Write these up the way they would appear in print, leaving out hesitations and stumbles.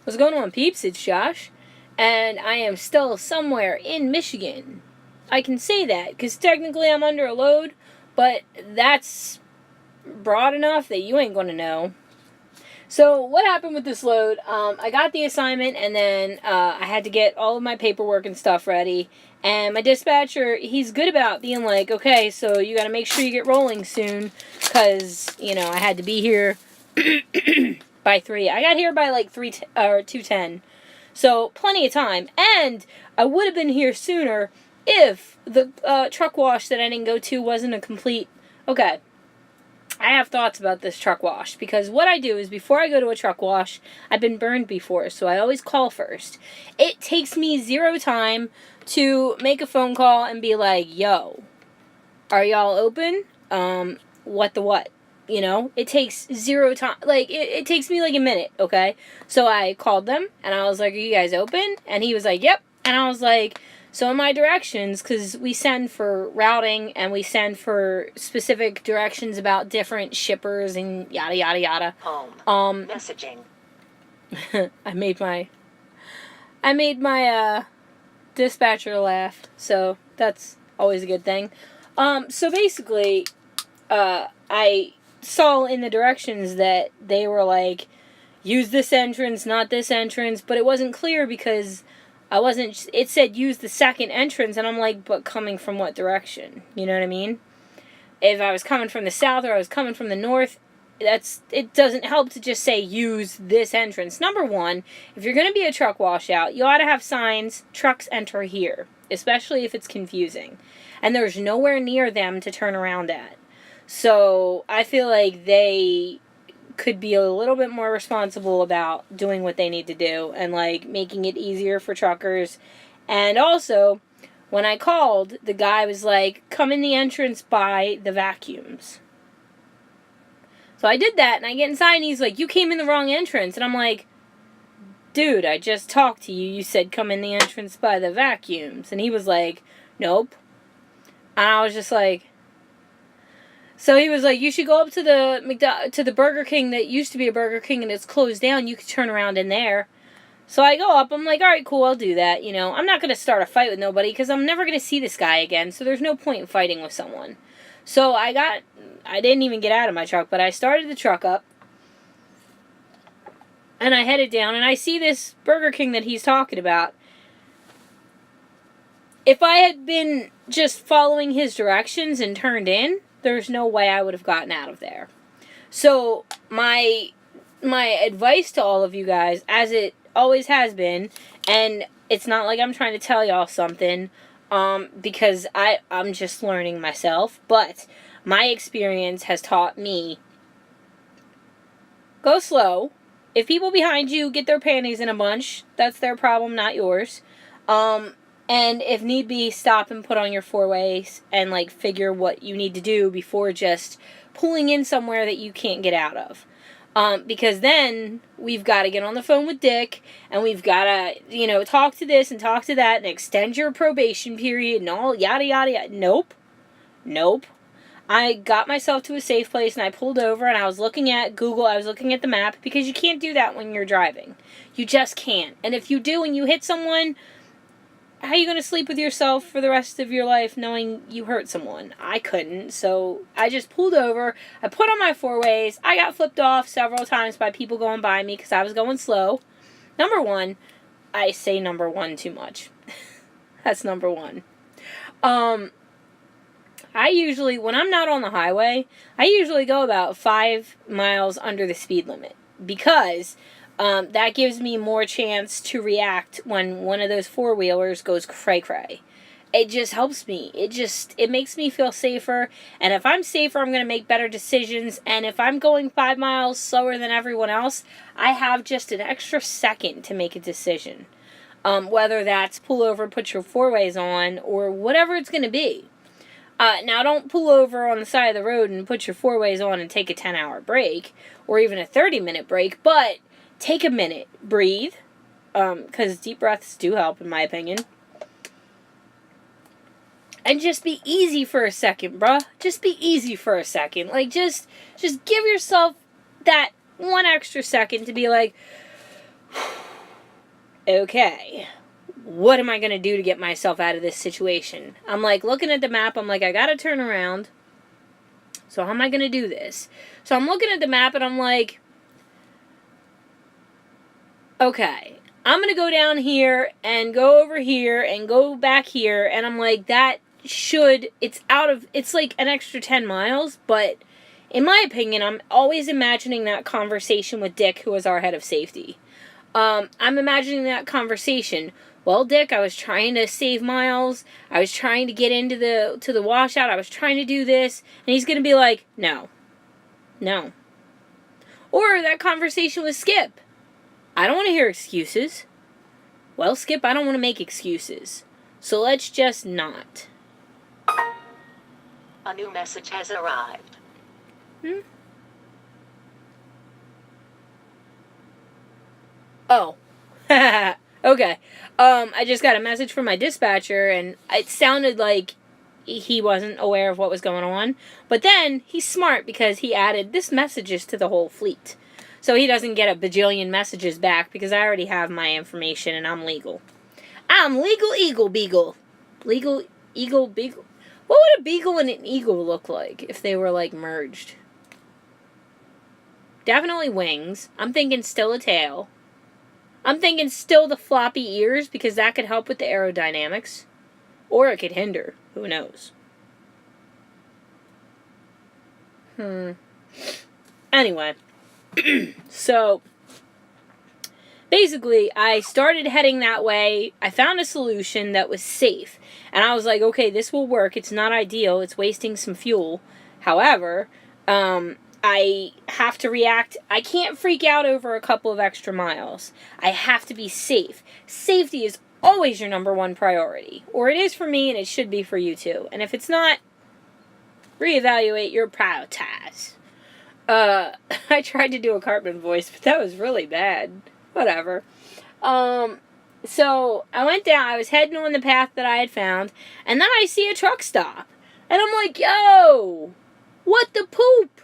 What's going on, peeps? It's Josh, and I am still somewhere in Michigan. I can say that, because technically I'm under a load, but that's broad enough that you ain't going to know. So, what happened with this load? I got the assignment, and then I had to get all of my paperwork and stuff ready. And my dispatcher, he's good about being like, okay, so you got to make sure you get rolling soon, because, I had to be here by 3. I got here by like 2:10. So, plenty of time. And I would have been here sooner if the truck wash that I didn't go to wasn't a complete... Okay. I have thoughts about this truck wash, because what I do is before I go to a truck wash, I've been burned before, so I always call first. It takes me 0 time to make a phone call and be like, yo, are y'all open? What the what? It takes 0 time. Like, it takes me like a minute, okay? So I called them, and I was like, are you guys open? And he was like, yep. And I was like... So in my directions, because we send for routing and we send for specific directions about different shippers and yada yada yada. Home. Messaging. I made my dispatcher laugh, so that's always a good thing. So basically, I saw in the directions that they were like, use this entrance, not this entrance, but it wasn't clear because it said use the second entrance, and I'm like, but coming from what direction? You know what I mean? If I was coming from the south or I was coming from the north, it doesn't help to just say use this entrance. Number one, if you're going to be a truck washout, you ought to have signs, trucks enter here, especially if it's confusing. And there's nowhere near them to turn around at. So I feel like they could be a little bit more responsible about doing what they need to do and like making it easier for truckers. And also, when I called, the guy was like, come in the entrance by the vacuums. So I did that, and I get inside, and he's like, you came in the wrong entrance. And I'm like, dude, I just talked to you. You said come in the entrance by the vacuums. And he was like, nope. And I was just like... So he was like, you should go up to the Burger King that used to be a Burger King and it's closed down. You could turn around in there. So I go up. I'm like, all right, cool, I'll do that. I'm not going to start a fight with nobody because I'm never going to see this guy again. So there's no point in fighting with someone. So I didn't even get out of my truck, but I started the truck up. And I headed down and I see this Burger King that he's talking about. If I had been just following his directions and turned in, there's no way I would have gotten out of there. So my advice to all of you guys, as it always has been, and it's not like I'm trying to tell y'all something, because I'm just learning myself, but my experience has taught me, go slow. If people behind you get their panties in a bunch, that's their problem, not yours. And if need be, stop and put on your 4-ways and, like, figure what you need to do before just pulling in somewhere that you can't get out of. Because then we've got to get on the phone with Dick, and we've got to, talk to this and talk to that and extend your probation period and all yada, yada, yada. Nope. I got myself to a safe place, and I pulled over, and I was looking at Google. I was looking at the map, because you can't do that when you're driving. You just can't. And if you do and you hit someone... How are you going to sleep with yourself for the rest of your life knowing you hurt someone? I couldn't, so I just pulled over. I put on my 4-ways. I got flipped off several times by people going by me because I was going slow. Number one, I say number one too much. That's number one. I usually, when I'm not on the highway, I usually go about 5 miles under the speed limit because... that gives me more chance to react when one of those 4-wheelers goes cray-cray. It just helps me. It makes me feel safer. And if I'm safer, I'm going to make better decisions. And if I'm going 5 miles slower than everyone else, I have just an extra second to make a decision. Whether that's pull over, put your 4-ways on, or whatever it's going to be. Now, don't pull over on the side of the road and put your 4-ways on and take a 10-hour break. Or even a 30-minute break. But... take a minute, breathe, because deep breaths do help, in my opinion. And just be easy for a second, bruh. Just be easy for a second. Like, just give yourself that one extra second to be like, okay, what am I going to do to get myself out of this situation? I'm like looking at the map. I'm like, I got to turn around. So how am I going to do this? So I'm looking at the map and I'm like, okay, I'm going to go down here and go over here and go back here. And I'm like, it's like an extra 10 miles. But in my opinion, I'm always imagining that conversation with Dick, who was our head of safety. I'm imagining that conversation. Well, Dick, I was trying to save miles. I was trying to get into the washout. I was trying to do this. And he's going to be like, no. No. Or that conversation with Skip. I don't want to hear excuses. Well, Skip, I don't want to make excuses. So let's just not. A new message has arrived. Oh. Okay. I just got a message from my dispatcher, and it sounded like he wasn't aware of what was going on. But then, he's smart because he added this messages to the whole fleet. So he doesn't get a bajillion messages back because I already have my information and I'm legal. I'm legal eagle beagle. Legal eagle beagle. What would a beagle and an eagle look like if they were, like, merged? Definitely wings. I'm thinking still a tail. I'm thinking still the floppy ears because that could help with the aerodynamics. Or it could hinder. Who knows? Anyway. So, basically, I started heading that way. I found a solution that was safe. And I was like, okay, this will work. It's not ideal. It's wasting some fuel. However, I have to react. I can't freak out over a couple of extra miles. I have to be safe. Safety is always your number one priority. Or it is for me, and it should be for you too. And if it's not, reevaluate your priorities. I tried to do a Cartman voice, but that was really bad. Whatever. So I went down, I was heading on the path that I had found, and then I see a truck stop. And I'm like, yo, what the poop?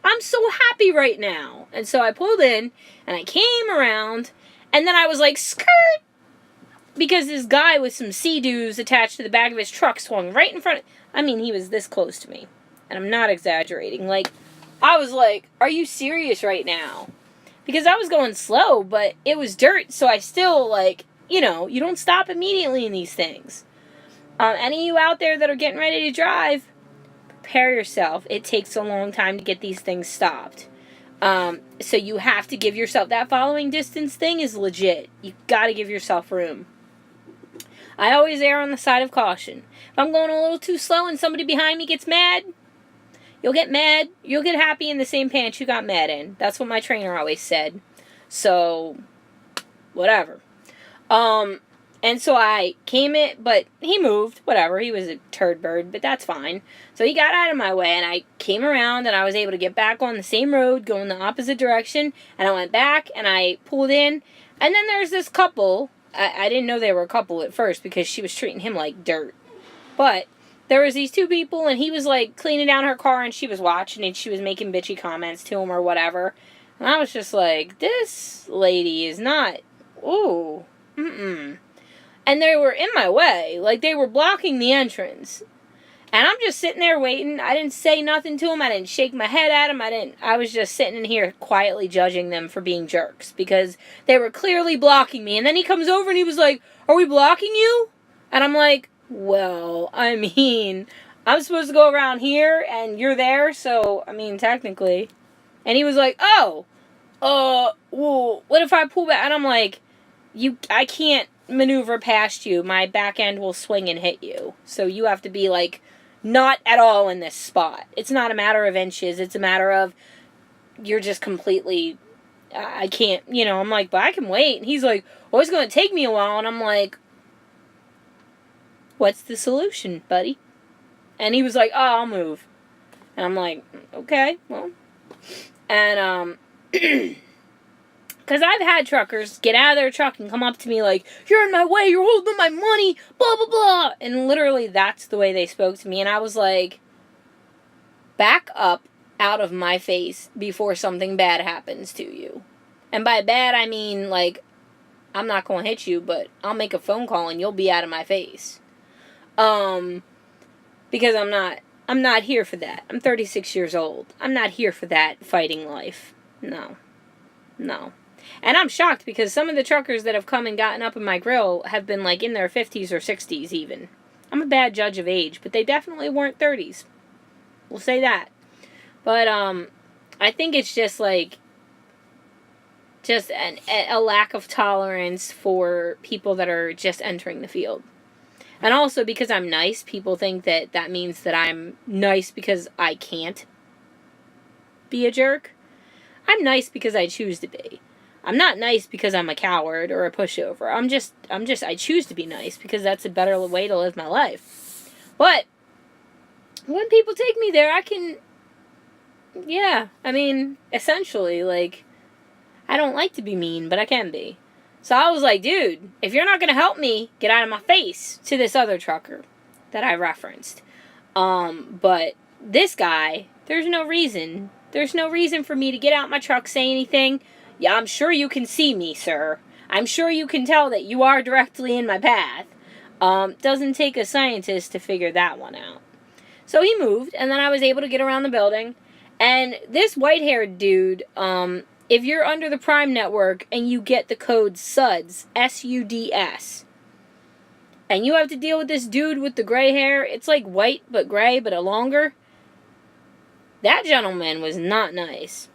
I'm so happy right now. And so I pulled in, and I came around, and then I was like, skirt! Because this guy with some sea-doos attached to the back of his truck swung right in front. I mean, he was this close to me. And I'm not exaggerating. Like, I was like, are you serious right now? Because I was going slow, but it was dirt, so I still, like, you don't stop immediately in these things. Any of you out there that are getting ready to drive, prepare yourself. It takes a long time to get these things stopped. So you have to give yourself, that following distance thing is legit. You gotta give yourself room. I always err on the side of caution. If I'm going a little too slow and somebody behind me gets mad, you'll get mad. You'll get happy in the same pants you got mad in. That's what my trainer always said. So, whatever. And so I came in, but he moved. Whatever. He was a turd bird, but that's fine. So he got out of my way, and I came around, and I was able to get back on the same road, going the opposite direction, and I went back, and I pulled in, and then there's this couple. I didn't know they were a couple at first because she was treating him like dirt. But there was these two people, and he was, like, cleaning down her car, and she was watching, and she was making bitchy comments to him or whatever. And I was just like, this lady is not, ooh, And they were in my way. Like, they were blocking the entrance. And I'm just sitting there waiting. I didn't say nothing to them. I didn't shake my head at them. I was just sitting in here quietly judging them for being jerks. Because they were clearly blocking me. And then he comes over and he was like, are we blocking you? And I'm like, well, I mean, I'm supposed to go around here and you're there. So, I mean, technically. And he was like, oh, well, what if I pull back? And I'm like, I can't maneuver past you. My back end will swing and hit you. So you have to be, like, not at all in this spot. It's not a matter of inches. It's a matter of you're just completely, I can't, I'm like, but I can wait. And he's like, well, it's going to take me a while. And I'm like, what's the solution, buddy? And he was like, oh, I'll move. And I'm like, okay, well. And, because I've had truckers get out of their truck and come up to me like, you're in my way, you're holding my money, blah, blah, blah. And literally that's the way they spoke to me. And I was like, back up out of my face before something bad happens to you. And by bad, I mean, like, I'm not going to hit you, but I'll make a phone call and you'll be out of my face. Because I'm not here for that. I'm 36 years old. I'm not here for that fighting life. No. No. And I'm shocked because some of the truckers that have come and gotten up in my grill have been like in their 50s or 60s even. I'm a bad judge of age, but they definitely weren't 30s. We'll say that. But I think it's just like a lack of tolerance for people that are just entering the field. And also because I'm nice, people think that means that I'm nice because I can't be a jerk. I'm nice because I choose to be. I'm not nice because I'm a coward or a pushover. I choose to be nice because that's a better way to live my life. But when people take me there, essentially, like, I don't like to be mean, but I can be. So I was like, dude, if you're not going to help me, get out of my face, to this other trucker that I referenced. But this guy, there's no reason for me to get out my truck, say anything. Yeah, I'm sure you can see me, sir. I'm sure you can tell that you are directly in my path. Doesn't take a scientist to figure that one out. So he moved, and then I was able to get around the building. And this white-haired dude, if you're under the Prime Network and you get the code SUDS, S-U-D-S, and you have to deal with this dude with the gray hair, it's like white but gray but a longer, that gentleman was not nice.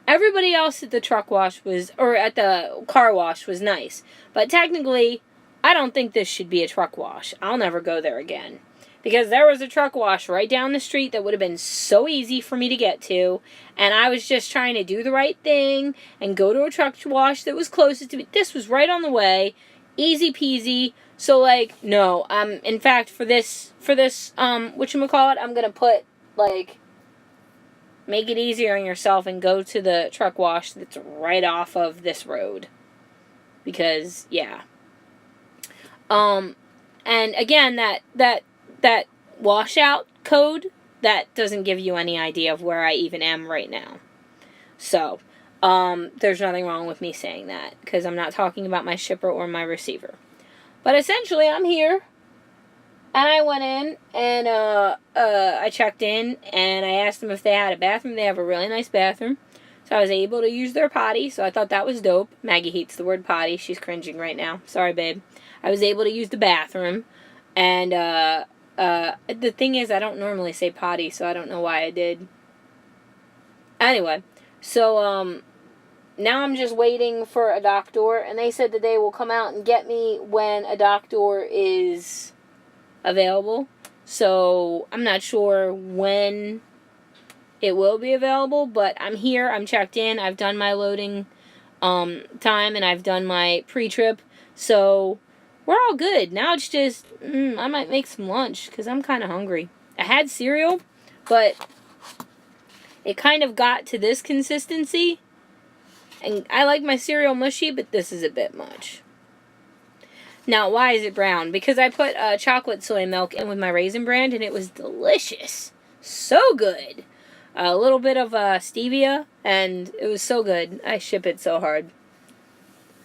Everybody else at the at the car wash was nice. But technically, I don't think this should be a truck wash. I'll never go there again. Because there was a truck wash right down the street that would have been so easy for me to get to. And I was just trying to do the right thing and go to a truck wash that was closest to me. This was right on the way. Easy peasy. So, like, no. In fact, for this, whatchamacallit, I'm going to put, like, make it easier on yourself and go to the truck wash that's right off of this road. Because, yeah. And again, that washout code, that doesn't give you any idea of where I even am right now. So, there's nothing wrong with me saying that, because I'm not talking about my shipper or my receiver. But essentially, I'm here. And I went in, and I checked in, and I asked them if they had a bathroom. They have a really nice bathroom. So I was able to use their potty, so I thought that was dope. Maggie hates the word potty. She's cringing right now. Sorry, babe. I was able to use the bathroom. And the thing is, I don't normally say potty, so I don't know why I did. Anyway, so now I'm just waiting for a doctor, and they said that they will come out and get me when a doctor is available. So I'm not sure when it will be available, but I'm here, I'm checked in, I've done my loading time, and I've done my pre-trip, so we're all good. Now it's just, I might make some lunch, because I'm kind of hungry. I had cereal, but it kind of got to this consistency, and I like my cereal mushy, but this is a bit much. Now, why is it brown? Because I put chocolate soy milk in with my Raisin Bran, and it was delicious. So good. A little bit of stevia, and it was so good. I ship it so hard.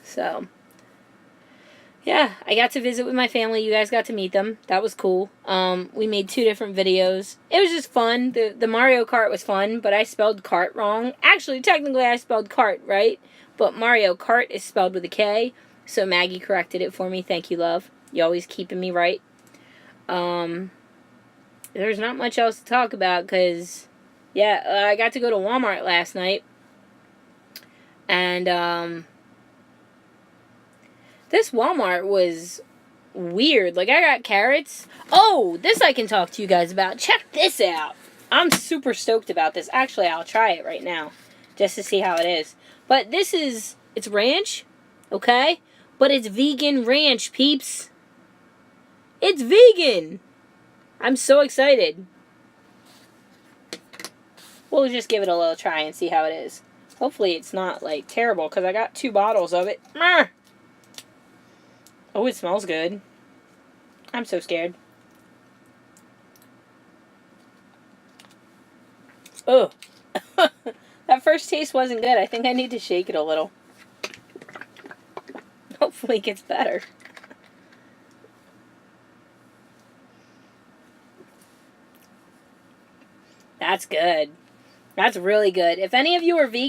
So, yeah, I got to visit with my family. You guys got to meet them. That was cool. We made 2 different videos. It was just fun. The Mario Kart was fun, but I spelled kart wrong. Actually, technically, I spelled cart right, but Mario Kart is spelled with a K. So Maggie corrected it for me. Thank you, love. You always keeping me right. There's not much else to talk about because, yeah, I got to go to Walmart last night. And this Walmart was weird. Like, I got carrots. Oh, this I can talk to you guys about. Check this out. I'm super stoked about this. Actually, I'll try it right now just to see how it is. But it's ranch, okay? But it's vegan ranch, peeps. It's vegan. I'm so excited. We'll just give it a little try and see how it is. Hopefully it's not, like, terrible, because I got 2 bottles of it. Oh, it smells good. I'm so scared. Oh. That first taste wasn't good. I think I need to shake it a little. Oh, hopefully it gets better. That's good. That's really good. If any of you are vegan,